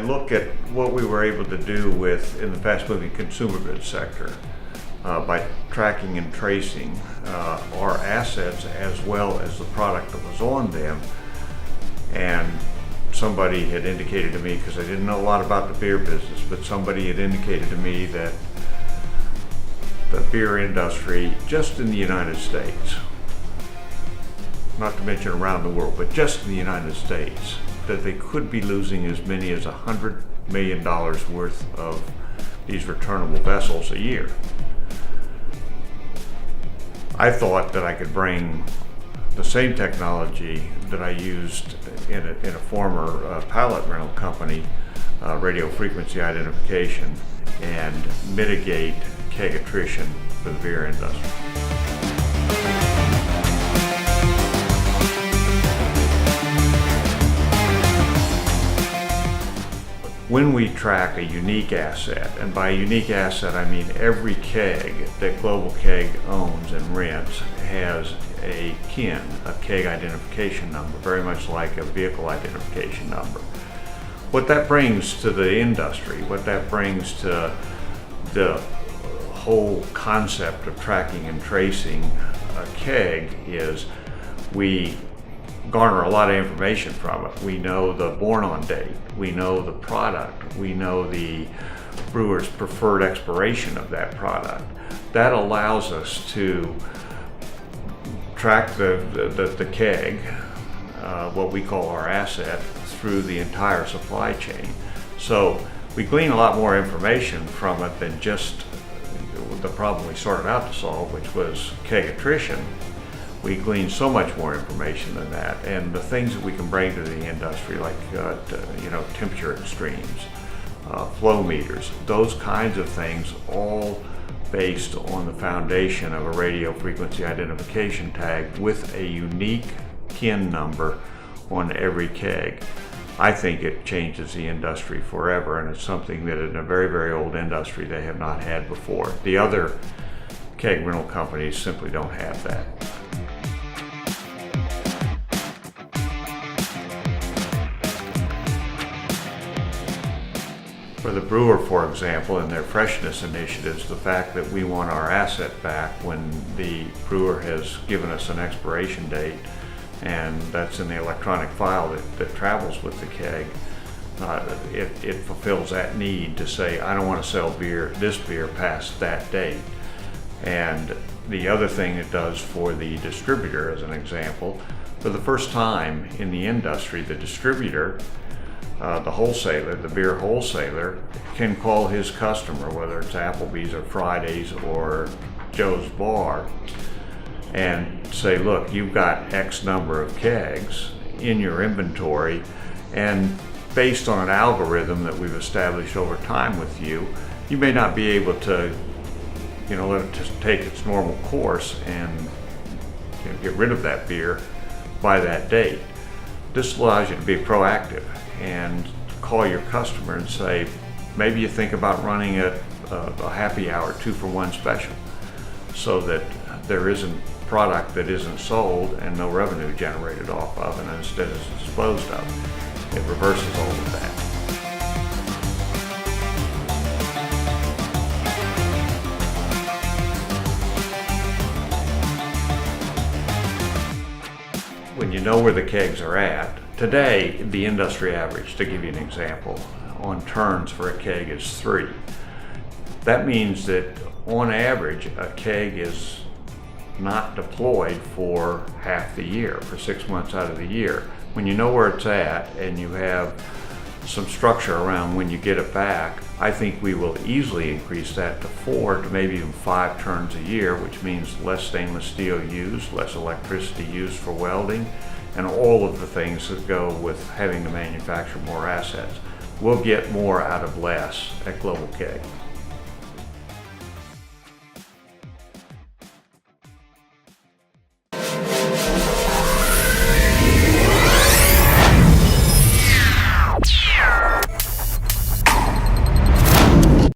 look at what we were able to do in the fast-moving consumer goods sector by tracking and tracing our assets as well as the product that was on them. And somebody had indicated to me, because I didn't know a lot about the beer business, but somebody had indicated to me that the beer industry, just in the United States, not to mention around the world, but just in the United States, that they could be losing as many as $100 million worth of these returnable vessels a year. I thought that I could bring the same technology that I used in a former pallet rental company, radio frequency identification, and mitigate keg attrition for the beer industry. When we track a unique asset, and by unique asset I mean every keg that Global Keg owns and rents has a KIN, a keg identification number, very much like a vehicle identification number. What that brings to the industry, what that brings to the whole concept of tracking and tracing a keg is we garner a lot of information from it. We know the born on date, we know the product, we know the brewer's preferred expiration of that product. That allows us to track the keg, what we call our asset, through the entire supply chain. So we glean a lot more information from it than just the problem we started out to solve, which was keg attrition. We glean so much more information than that, and the things that we can bring to the industry, like temperature extremes, flow meters, those kinds of things, all based on the foundation of a radio frequency identification tag with a unique KIN number on every keg. I think it changes the industry forever, and it's something that in a very, very old industry they have not had before. The other keg rental companies simply don't have that. For the brewer, for example, in their freshness initiatives, the fact that we want our asset back when the brewer has given us an expiration date, and that's in the electronic file that travels with the keg, it fulfills that need to say, I don't want to sell this beer past that date. And the other thing it does for the distributor, as an example, for the first time in the industry, the distributor, the wholesaler, the beer wholesaler, can call his customer, whether it's Applebee's or Fridays or Joe's Bar, and say, look, you've got X number of kegs in your inventory, and based on an algorithm that we've established over time with you, you may not be able to let it just take its normal course and get rid of that beer by that date. This allows you to be proactive and call your customer and say, maybe you think about running a happy hour 2-for-1 special, so that there isn't product that isn't sold and no revenue generated off of, and instead is disposed of. It reverses all of that. When you know where the kegs are at, today the industry average, to give you an example, on turns for a keg is 3. That means that on average a keg is not deployed for half the year, for 6 months out of the year. When you know where it's at and you have some structure around when you get it back, I think we will easily increase that to 4 to maybe even 5 turns a year, which means less stainless steel used, less electricity used for welding, and all of the things that go with having to manufacture more assets. We'll get more out of less at Global Keg.